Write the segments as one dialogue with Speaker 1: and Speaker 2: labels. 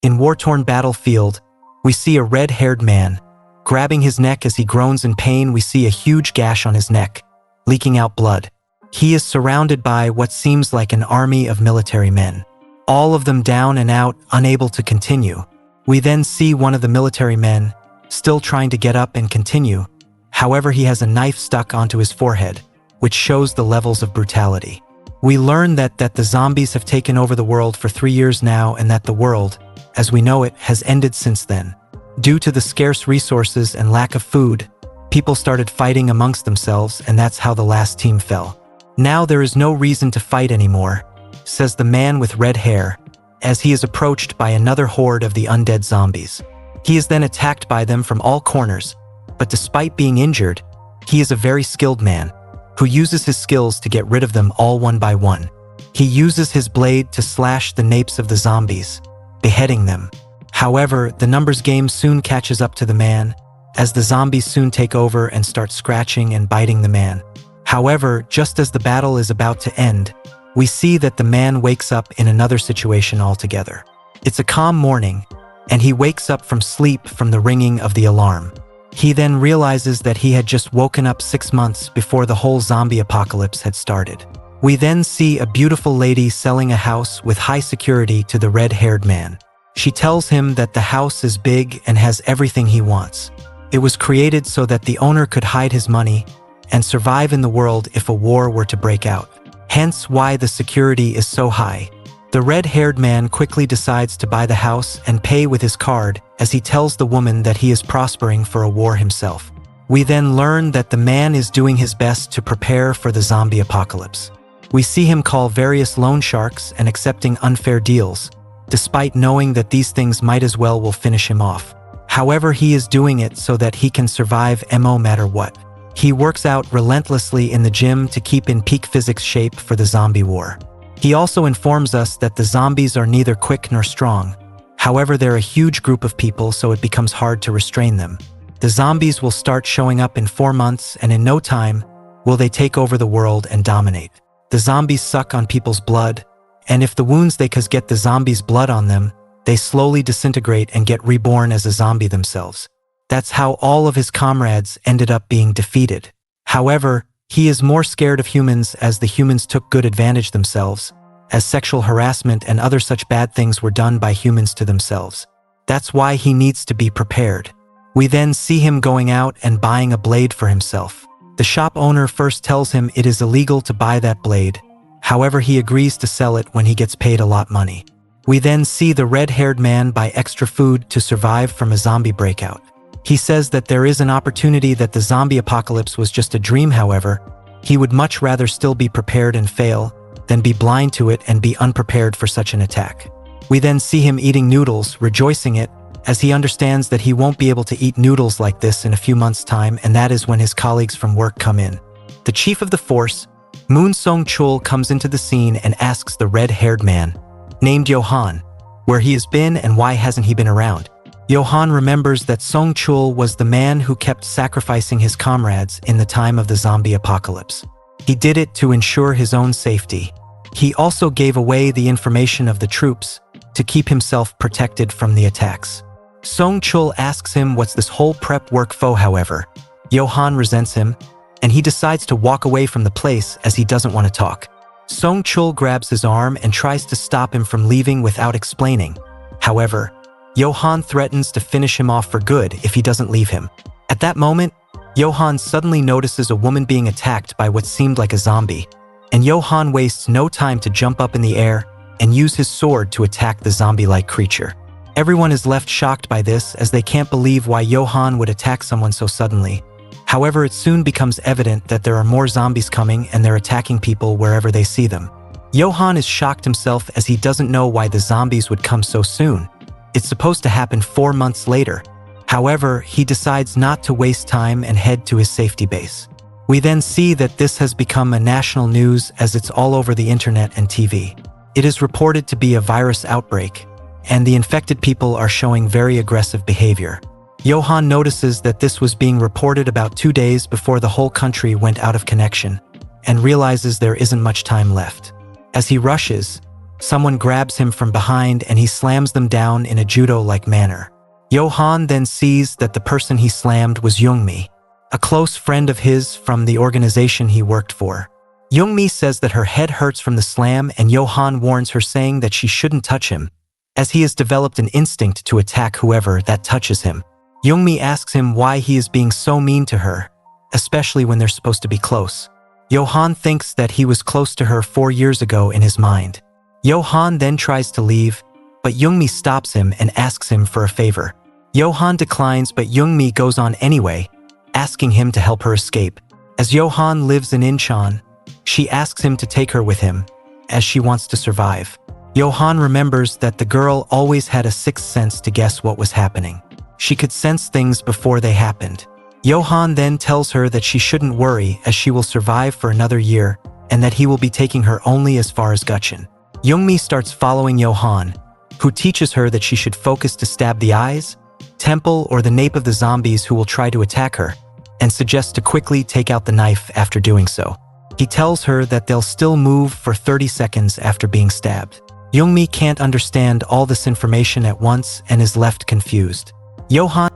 Speaker 1: In war-torn battlefield, we see a red-haired man. Grabbing his neck as he groans in pain, we see a huge gash on his neck, leaking out blood. He is surrounded by what seems like an army of military men, all of them down and out, unable to continue. We then see one of the military men, still trying to get up and continue. However, he has a knife stuck onto his forehead, which shows the levels of brutality. We learn that the zombies have taken over the world for 3 years now, and that the world, as we know it, has ended since then. Due to the scarce resources and lack of food, people started fighting amongst themselves, and that's how the last team fell. Now there is no reason to fight anymore, says the man with red hair, as he is approached by another horde of the undead zombies. He is then attacked by them from all corners, but despite being injured, he is a very skilled man, who uses his skills to get rid of them all one by one. He uses his blade to slash the napes of the zombies, beheading them. However, the numbers game soon catches up to the man, as the zombies soon take over and start scratching and biting the man. However, just as the battle is about to end, we see that the man wakes up in another situation altogether. It's a calm morning, and he wakes up from sleep from the ringing of the alarm. He then realizes that he had just woken up 6 months before the whole zombie apocalypse had started. We then see a beautiful lady selling a house with high security to the red-haired man. She tells him that the house is big and has everything he wants. It was created so that the owner could hide his money and survive in the world if a war were to break out. Hence why the security is so high. The red-haired man quickly decides to buy the house and pay with his card, as he tells the woman that he is prospering for a war himself. We then learn that the man is doing his best to prepare for the zombie apocalypse. We see him call various loan sharks and accepting unfair deals, despite knowing that these things might as well will finish him off. However, he is doing it so that he can survive no matter what. He works out relentlessly in the gym to keep in peak physics shape for the zombie war. He also informs us that the zombies are neither quick nor strong. However, they're a huge group of people, so it becomes hard to restrain them. The zombies will start showing up in 4 months, and in no time will they take over the world and dominate. The zombies suck on people's blood, and if the wounds they cause get the zombies' blood on them, they slowly disintegrate and get reborn as a zombie themselves. That's how all of his comrades ended up being defeated. However, he is more scared of humans, as the humans took good advantage themselves, as sexual harassment and other such bad things were done by humans to themselves. That's why he needs to be prepared. We then see him going out and buying a blade for himself. The shop owner first tells him it is illegal to buy that blade. However, he agrees to sell it when he gets paid a lot money. We then see the red-haired man buy extra food to survive from a zombie breakout. He says that there is an opportunity that the zombie apocalypse was just a dream. However, he would much rather still be prepared and fail than be blind to it and be unprepared for such an attack. We then see him eating noodles, rejoicing it, as he understands that he won't be able to eat noodles like this in a few months' time, and that is when his colleagues from work come in. The chief of the force, Moon Song-chul, comes into the scene and asks the red-haired man, named Johan, where he has been and why hasn't he been around. Johan remembers that Song-chul was the man who kept sacrificing his comrades in the time of the zombie apocalypse. He did it to ensure his own safety. He also gave away the information of the troops to keep himself protected from the attacks. Song-chul asks him what's this whole prep work for. However, Johan resents him, and he decides to walk away from the place as he doesn't want to talk. Song-chul grabs his arm and tries to stop him from leaving without explaining. However, Johan threatens to finish him off for good if he doesn't leave him. At that moment, Johan suddenly notices a woman being attacked by what seemed like a zombie, and Johan wastes no time to jump up in the air and use his sword to attack the zombie-like creature. Everyone is left shocked by this, as they can't believe why Johan would attack someone so suddenly. However, it soon becomes evident that there are more zombies coming and they're attacking people wherever they see them. Johan is shocked himself, as he doesn't know why the zombies would come so soon. It's supposed to happen 4 months later. However, he decides not to waste time and head to his safety base. We then see that this has become a national news, as it's all over the internet and TV. It is reported to be a virus outbreak, and the infected people are showing very aggressive behavior. Johan notices that this was being reported about 2 days before the whole country went out of connection, and realizes there isn't much time left. As he rushes, Someone grabs him from behind and he slams them down in a judo-like manner. Johan then sees that the person he slammed was Youngmi, a close friend of his from the organization he worked for. Youngmi says that her head hurts from the slam and Johan warns her saying that she shouldn't touch him, as he has developed an instinct to attack whoever that touches him. Youngmi asks him why he is being so mean to her, especially when they're supposed to be close. Johan thinks that he was close to her 4 years ago in his mind. Johan then tries to leave, but Youngmi stops him and asks him for a favor. Johan declines, but Youngmi goes on anyway, asking him to help her escape. As Johan lives in Incheon, she asks him to take her with him, as she wants to survive. Johan remembers that the girl always had a sixth sense to guess what was happening. She could sense things before they happened. Johan then tells her that she shouldn't worry as she will survive for another year and that he will be taking her only as far as Gutchen. Youngmi starts following Johan, who teaches her that she should focus to stab the eyes, temple, or the nape of the zombies who will try to attack her, and suggests to quickly take out the knife after doing so. He tells her that they'll still move for 30 seconds after being stabbed. Youngmi can't understand all this information at once and is left confused. Johan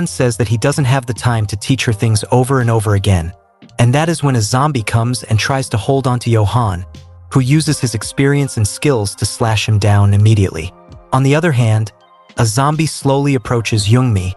Speaker 1: says that he doesn't have the time to teach her things over and over again, and that is when a zombie comes and tries to hold on to Johan, who uses his experience and skills to slash him down immediately. On the other hand, a zombie slowly approaches Youngmi,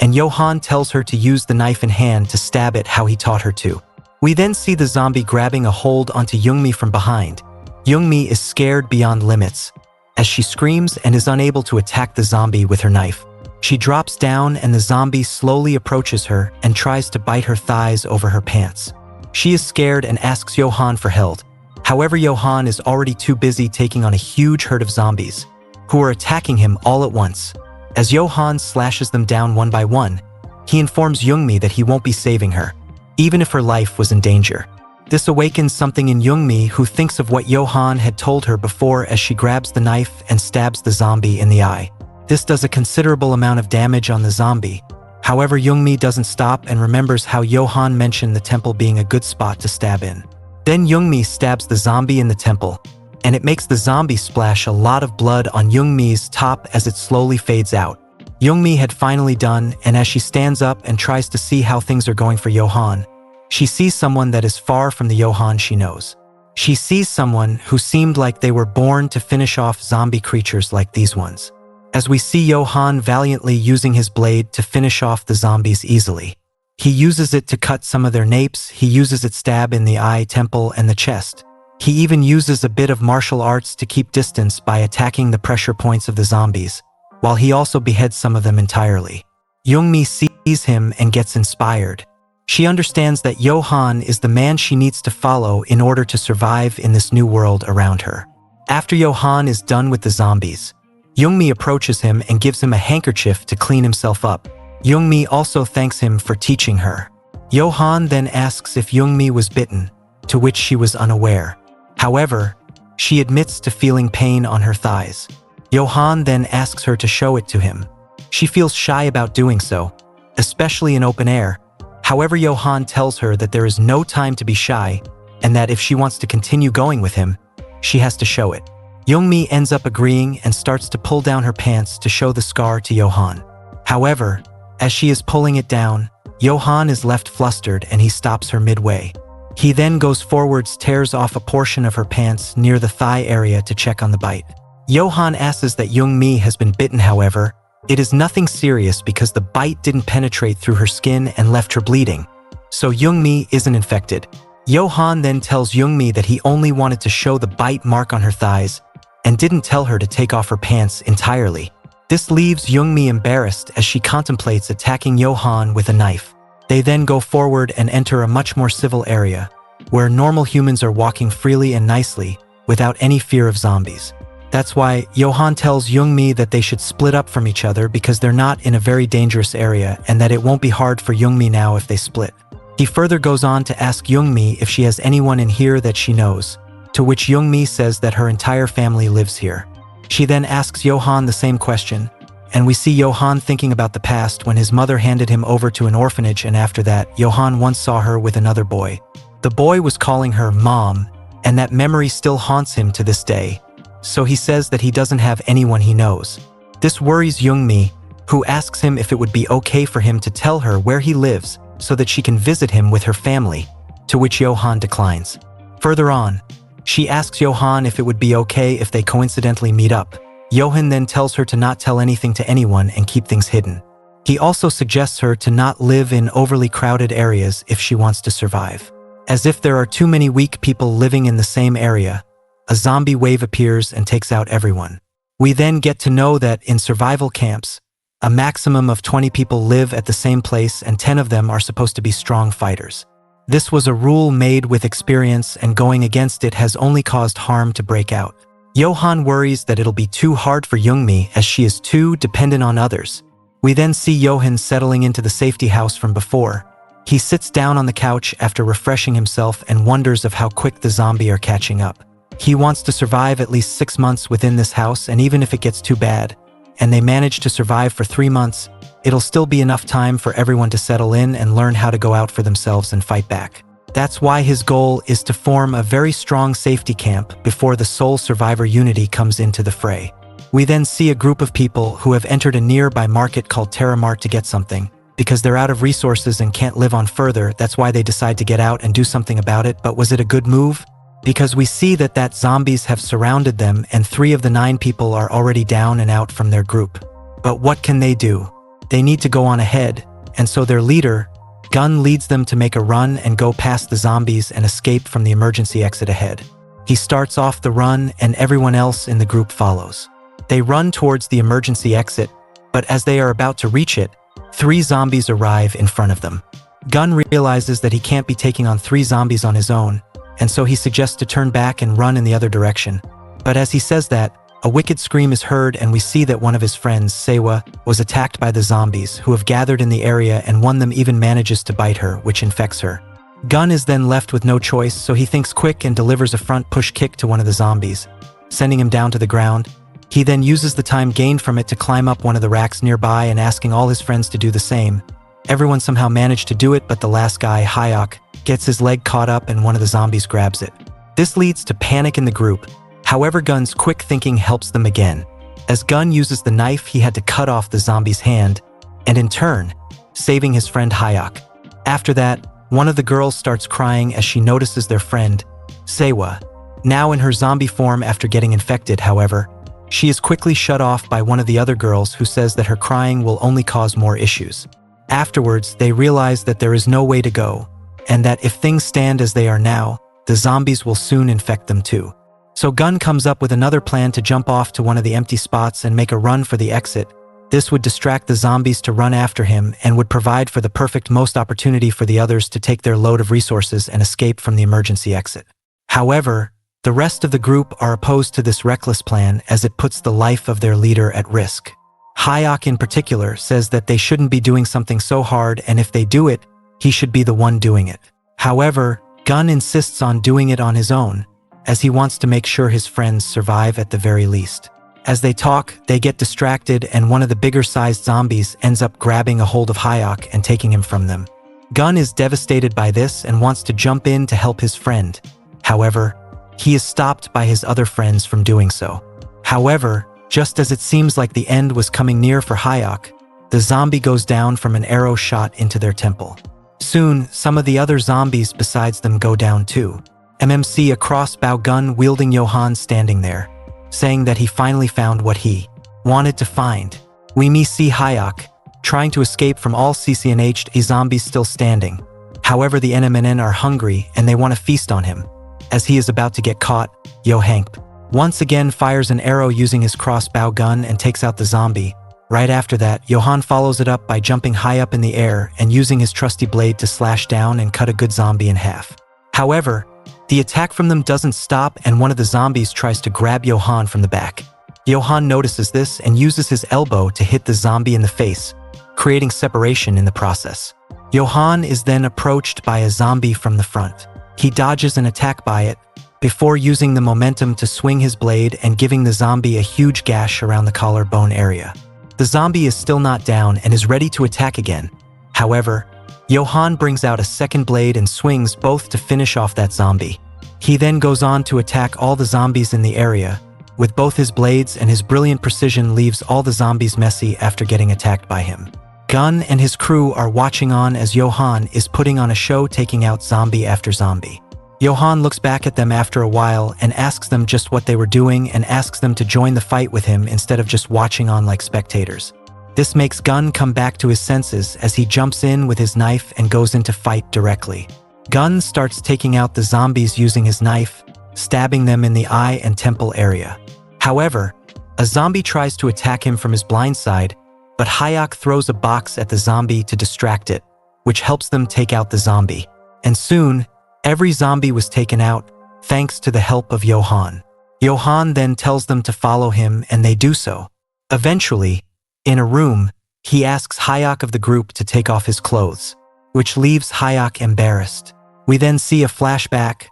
Speaker 1: and Johan tells her to use the knife in hand to stab it how he taught her to. We then see the zombie grabbing a hold onto Youngmi from behind. Youngmi is scared beyond limits, as she screams and is unable to attack the zombie with her knife. She drops down and the zombie slowly approaches her and tries to bite her thighs over her pants. She is scared and asks Johan for help. However, Johan is already too busy taking on a huge herd of zombies, who are attacking him all at once. As Johan slashes them down one by one, he informs Youngmi that he won't be saving her, even if her life was in danger. This awakens something in Youngmi, who thinks of what Johan had told her before as she grabs the knife and stabs the zombie in the eye. This does a considerable amount of damage on the zombie. However, Youngmi doesn't stop and remembers how Johan mentioned the temple being a good spot to stab in. Then Youngmi stabs the zombie in the temple, and it makes the zombie splash a lot of blood on Youngmi's top as it slowly fades out. Youngmi had finally done, and as she stands up and tries to see how things are going for Johan, she sees someone that is far from the Johan she knows. She sees someone who seemed like they were born to finish off zombie creatures like these ones. As we see Johan valiantly using his blade to finish off the zombies easily. He uses it to cut some of their napes, he uses it stab in the eye, temple, and the chest. He even uses a bit of martial arts to keep distance by attacking the pressure points of the zombies, while he also beheads some of them entirely. Youngmi sees him and gets inspired. She understands that Johan is the man she needs to follow in order to survive in this new world around her. After Johan is done with the zombies, Youngmi approaches him and gives him a handkerchief to clean himself up. Youngmi also thanks him for teaching her. Johan then asks if Youngmi was bitten, to which she was unaware. However, she admits to feeling pain on her thighs. Johan then asks her to show it to him. She feels shy about doing so, especially in open air. However, Johan tells her that there is no time to be shy, and that if she wants to continue going with him, she has to show it. Youngmi ends up agreeing and starts to pull down her pants to show the scar to Johan. However, as she is pulling it down, Johan is left flustered and he stops her midway. He then goes forwards, tears off a portion of her pants near the thigh area to check on the bite. Johan asks that Youngmi has been bitten. However, it is nothing serious because the bite didn't penetrate through her skin and left her bleeding, so Youngmi isn't infected. Johan then tells Youngmi that he only wanted to show the bite mark on her thighs and didn't tell her to take off her pants entirely. This leaves Youngmi embarrassed as she contemplates attacking Johan with a knife. They then go forward and enter a much more civil area, where normal humans are walking freely and nicely, without any fear of zombies. That's why Johan tells Youngmi that they should split up from each other because they're not in a very dangerous area and that it won't be hard for Youngmi now if they split. He further goes on to ask Youngmi if she has anyone in here that she knows, to which Youngmi says that her entire family lives here. She then asks Johan the same question, and we see Johan thinking about the past when his mother handed him over to an orphanage, and after that, Johan once saw her with another boy. The boy was calling her Mom, and that memory still haunts him to this day. so he says that he doesn't have anyone he knows. This worries Young-mi, who asks him if it would be okay for him to tell her where he lives so that she can visit him with her family, to which Johan declines. Further on, she asks Johan if it would be okay if they coincidentally meet up. Johan then tells her to not tell anything to anyone and keep things hidden. He also suggests her to not live in overly crowded areas if she wants to survive. As if there are too many weak people living in the same area, a zombie wave appears and takes out everyone. We then get to know that in survival camps, a maximum of 20 people live at the same place and 10 of them are supposed to be strong fighters. This was a rule made with experience, and going against it has only caused harm to break out. Johan worries that it'll be too hard for Young-mi as she is too dependent on others. We then see Johan settling into the safety house from before. He sits down on the couch after refreshing himself and wonders of how quick the zombie are catching up. He wants to survive at least 6 months within this house, and even if it gets too bad, and they manage to survive for 3 months, it'll still be enough time for everyone to settle in and learn how to go out for themselves and fight back. That's why his goal is to form a very strong safety camp before the sole survivor unity comes into the fray. We then see a group of people who have entered a nearby market called Terramart to get something. Because they're out of resources and can't live on further, that's why they decide to get out and do something about it. But was it a good move? Because we see that zombies have surrounded them and 3 of the 9 people are already down and out from their group. But what can they do? They need to go on ahead, and so their leader, Gun, leads them to make a run and go past the zombies and escape from the emergency exit ahead. He starts off the run and everyone else in the group follows. They run towards the emergency exit, but as they are about to reach it, 3 zombies arrive in front of them. Gun realizes that he can't be taking on 3 zombies on his own, and so he suggests to turn back and run in the other direction. But as he says that, a wicked scream is heard and we see that one of his friends, Sewa, was attacked by the zombies who have gathered in the area, and one of them even manages to bite her, which infects her. Gun is then left with no choice, so he thinks quick and delivers a front push kick to one of the zombies, sending him down to the ground. He then uses the time gained from it to climb up one of the racks nearby and asking all his friends to do the same. Everyone somehow managed to do it, but the last guy, Hyok, gets his leg caught up and one of the zombies grabs it. This leads to panic in the group. However, Gun's quick thinking helps them again. As Gun uses the knife, he had to cut off the zombie's hand, and in turn, saving his friend Hyok. After that, one of the girls starts crying as she notices their friend, Sewa, now in her zombie form after getting infected. However, she is quickly shut off by one of the other girls who says that her crying will only cause more issues. Afterwards, they realize that there is no way to go, and that if things stand as they are now, the zombies will soon infect them too. So Gun comes up with another plan to jump off to one of the empty spots and make a run for the exit. This would distract the zombies to run after him and would provide for the perfect most opportunity for the others to take their load of resources and escape from the emergency exit. However, the rest of the group are opposed to this reckless plan as it puts the life of their leader at risk. Hyok in particular says that they shouldn't be doing something so hard, and if they do it, he should be the one doing it. However, Gun insists on doing it on his own, as he wants to make sure his friends survive at the very least. As they talk, they get distracted and one of the bigger-sized zombies ends up grabbing a hold of Hyok and taking him from them. Gun is devastated by this and wants to jump in to help his friend. However, he is stopped by his other friends from doing so. However, just as it seems like the end was coming near for Hyok, the zombie goes down from an arrow shot into their temple. Soon, some of the other zombies besides them go down too. MMC, a crossbow gun wielding Johan, standing there, saying that he finally found what he wanted to find. We may see Hyok trying to escape from all CCNH zombies still standing. However, the NMNN are hungry and they want to feast on him. As he is about to get caught, Hank once again fires an arrow using his crossbow gun and takes out the zombie. Right after that, Johan follows it up by jumping high up in the air and using his trusty blade to slash down and cut a good zombie in half. However, the attack from them doesn't stop and one of the zombies tries to grab Johan from the back. Johan notices this and uses his elbow to hit the zombie in the face, creating separation in the process. Johan is then approached by a zombie from the front. He dodges an attack by it, before using the momentum to swing his blade and giving the zombie a huge gash around the collarbone area. The zombie is still not down and is ready to attack again. However, Johan brings out a second blade and swings both to finish off that zombie. He then goes on to attack all the zombies in the area, with both his blades, and his brilliant precision leaves all the zombies messy after getting attacked by him. Gun and his crew are watching on as Johan is putting on a show, taking out zombie after zombie. Johan looks back at them after a while and asks them just what they were doing and asks them to join the fight with him instead of just watching on like spectators. This makes Gun come back to his senses as he jumps in with his knife and goes into fight directly. Gun starts taking out the zombies using his knife, stabbing them in the eye and temple area. However, a zombie tries to attack him from his blind side, but Hayek throws a box at the zombie to distract it, which helps them take out the zombie. And soon, every zombie was taken out, thanks to the help of Johan. Johan then tells them to follow him, and they do so. Eventually, in a room, he asks Hayek of the group to take off his clothes, which leaves Hayek embarrassed. We then see a flashback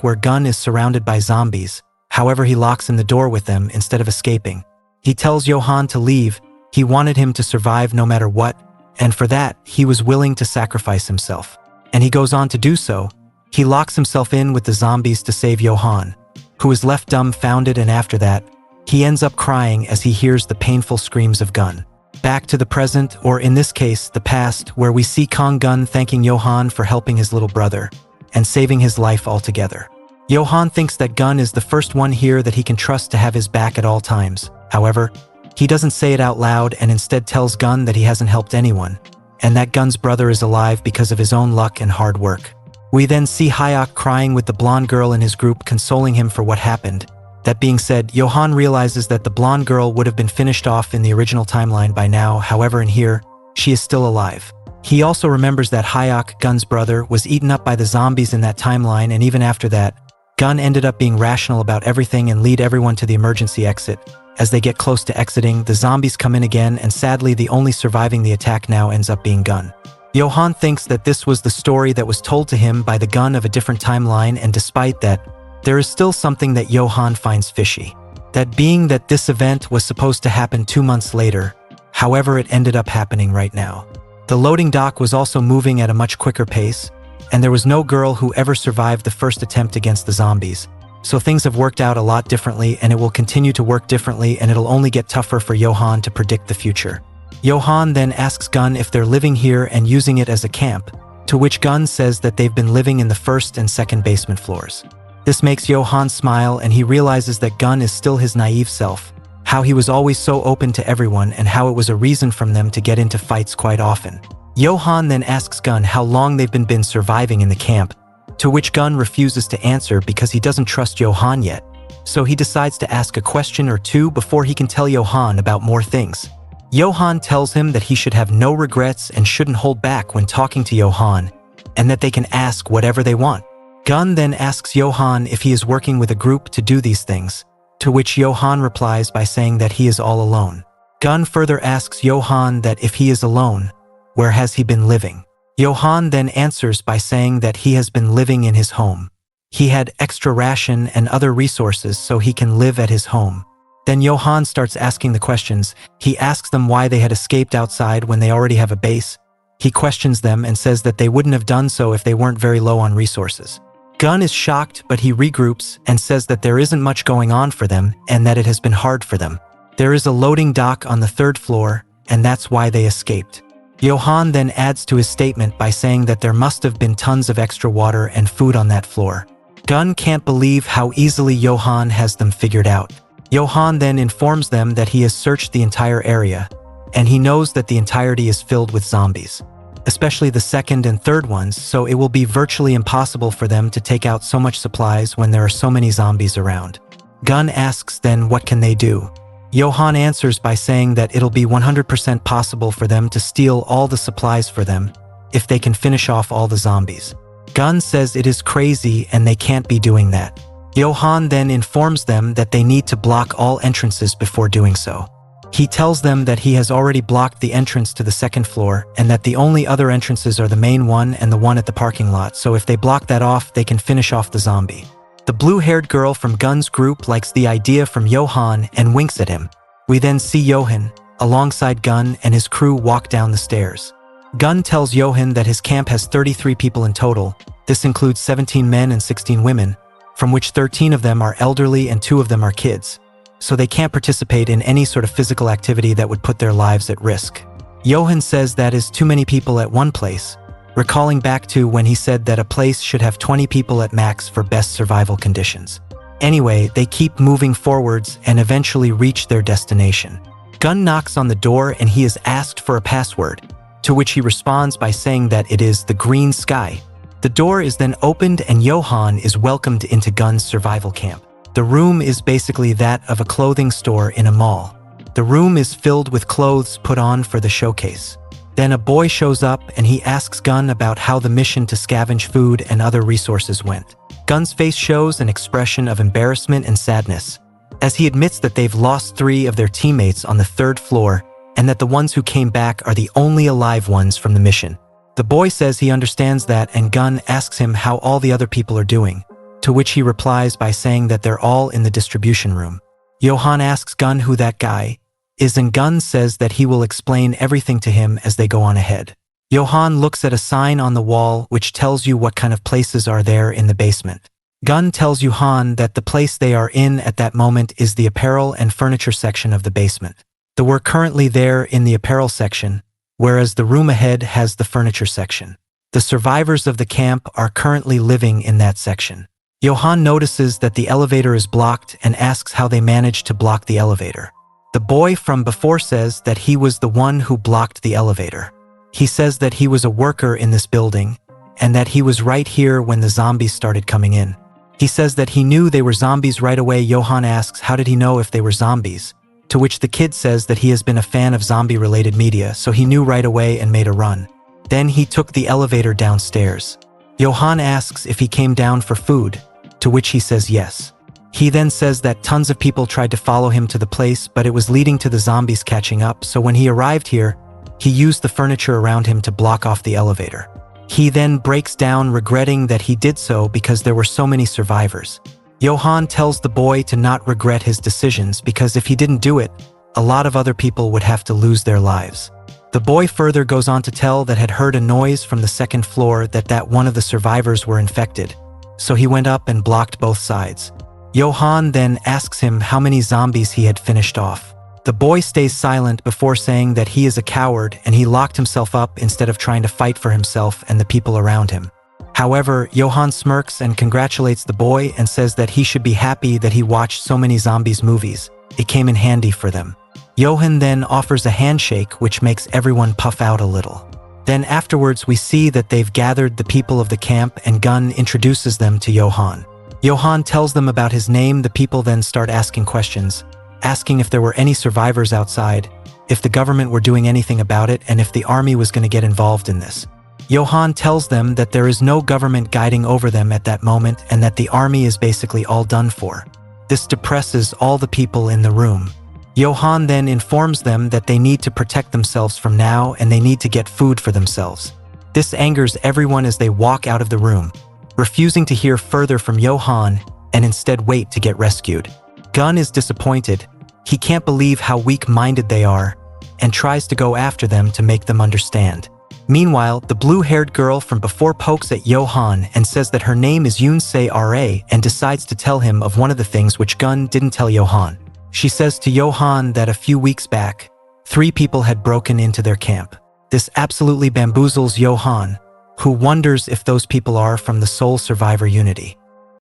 Speaker 1: where Gun is surrounded by zombies. However, he locks in the door with them instead of escaping. He tells Johan to leave. He wanted him to survive no matter what, and for that, he was willing to sacrifice himself. And he goes on to do so. He locks himself in with the zombies to save Johan, who is left dumbfounded, and after that, he ends up crying as he hears the painful screams of Gun. Back to the present, or in this case, the past, where we see Kong Gun thanking Johan for helping his little brother and saving his life altogether. Johan thinks that Gun is the first one here that he can trust to have his back at all times. However, he doesn't say it out loud and instead tells Gun that he hasn't helped anyone, and that Gun's brother is alive because of his own luck and hard work. We then see Hayek crying with the blonde girl in his group, consoling him for what happened. That being said, Johan realizes that the blonde girl would have been finished off in the original timeline by now. However, in here, she is still alive. He also remembers that Hayek, Gun's brother, was eaten up by the zombies in that timeline, and even after that, Gun ended up being rational about everything and lead everyone to the emergency exit. As they get close to exiting, the zombies come in again, and sadly the only surviving the attack now ends up being Gun. Johan thinks that this was the story that was told to him by the Gun of a different timeline, and despite that, there is still something that Johan finds fishy. That being that this event was supposed to happen 2 months later, however it ended up happening right now. The loading dock was also moving at a much quicker pace, and there was no girl who ever survived the first attempt against the zombies. So things have worked out a lot differently, and it will continue to work differently, and it'll only get tougher for Johan to predict the future. Johan then asks Gun if they're living here and using it as a camp, to which Gun says that they've been living in the first and second basement floors. This makes Johan smile, and he realizes that Gun is still his naive self, how he was always so open to everyone and how it was a reason from them to get into fights quite often. Johan then asks Gun how long they've been surviving in the camp, to which Gun refuses to answer because he doesn't trust Johan yet. So he decides to ask a question or two before he can tell Johan about more things. Johan tells him that he should have no regrets and shouldn't hold back when talking to Johan, and that they can ask whatever they want. Gun then asks Johan if he is working with a group to do these things, to which Johan replies by saying that he is all alone. Gun further asks Johan that if he is alone, where has he been living? Johan then answers by saying that he has been living in his home. He had extra ration and other resources so he can live at his home. Then Johan starts asking the questions. He asks them why they had escaped outside when they already have a base. He questions them and says that they wouldn't have done so if they weren't very low on resources. Gun is shocked, but he regroups and says that there isn't much going on for them and that it has been hard for them. There is a loading dock on the 3rd floor, and that's why they escaped. Johan then adds to his statement by saying that there must have been tons of extra water and food on that floor. Gun can't believe how easily Johan has them figured out. Johan then informs them that he has searched the entire area, and he knows that the entirety is filled with zombies, especially the 2nd and 3rd ones, so it will be virtually impossible for them to take out so much supplies when there are so many zombies around. Gun asks then what can they do. Johan answers by saying that it'll be 100% possible for them to steal all the supplies for them if they can finish off all the zombies. Gun says it is crazy and they can't be doing that. Johan then informs them that they need to block all entrances before doing so. He tells them that he has already blocked the entrance to the 2nd floor and that the only other entrances are the main one and the one at the parking lot, so if they block that off, they can finish off the zombie. The blue-haired girl from Gun's group likes the idea from Johan and winks at him. We then see Johan, alongside Gun, and his crew walk down the stairs. Gun tells Johan that his camp has 33 people in total. This includes 17 men and 16 women. from which 13 of them are elderly and 2 of them are kids, so they can't participate in any sort of physical activity that would put their lives at risk. Johan says that is too many people at one place, recalling back to when he said that a place should have 20 people at max for best survival conditions. Anyway, they keep moving forwards and eventually reach their destination. Gun knocks on the door and he is asked for a password, to which he responds by saying that it is the green sky. The door is then opened and Johan is welcomed into Gun's survival camp. The room is basically that of a clothing store in a mall. The room is filled with clothes put on for the showcase. Then a boy shows up and he asks Gun about how the mission to scavenge food and other resources went. Gun's face shows an expression of embarrassment and sadness, as he admits that they've lost 3 of their teammates on the 3rd floor and that the ones who came back are the only alive ones from the mission. The boy says he understands that and Gun asks him how all the other people are doing, to which he replies by saying that they're all in the distribution room. Johan asks Gun who that guy is and Gun says that he will explain everything to him as they go on ahead. Johan looks at a sign on the wall which tells you what kind of places are there in the basement. Gun tells Johan that the place they are in at that moment is the apparel and furniture section of the basement. They were currently there in the apparel section, whereas the room ahead has the furniture section. The survivors of the camp are currently living in that section. Johan notices that the elevator is blocked and asks how they managed to block the elevator. The boy from before says that he was the one who blocked the elevator. He says that he was a worker in this building and that he was right here when the zombies started coming in. He says that he knew they were zombies right away. Johan asks how did he know if they were zombies, to which the kid says that he has been a fan of zombie-related media, so he knew right away and made a run. Then he took the elevator downstairs. Johan asks if he came down for food, to which he says yes. He then says that tons of people tried to follow him to the place, but it was leading to the zombies catching up, so when he arrived here, he used the furniture around him to block off the elevator. He then breaks down, regretting that he did so because there were so many survivors. Johan tells the boy to not regret his decisions because if he didn't do it, a lot of other people would have to lose their lives. The boy further goes on to tell that had heard a noise from the 2nd floor that one of the survivors were infected, so he went up and blocked both sides. Johan then asks him how many zombies he had finished off. The boy stays silent before saying that he is a coward and he locked himself up instead of trying to fight for himself and the people around him. However, Johan smirks and congratulates the boy and says that he should be happy that he watched so many zombies movies. It came in handy for them. Johan then offers a handshake which makes everyone puff out a little. Then afterwards we see that they've gathered the people of the camp and Gun introduces them to Johan. Johan tells them about his name. The people then start asking questions, asking if there were any survivors outside, if the government were doing anything about it, and if the army was going to get involved in this. Johan tells them that there is no government guiding over them at that moment and that the army is basically all done for. This depresses all the people in the room. Johan then informs them that they need to protect themselves from now and they need to get food for themselves. This angers everyone as they walk out of the room, refusing to hear further from Johan and instead wait to get rescued. Gun is disappointed. He can't believe how weak-minded they are and tries to go after them to make them understand. Meanwhile, the blue-haired girl from before pokes at Johan and says that her name is Yunsei Ra and decides to tell him of one of the things which Gun didn't tell Johan. She says to Johan that a few weeks back, 3 people had broken into their camp. This absolutely bamboozles Johan, who wonders if those people are from the Soul Survivor Unity.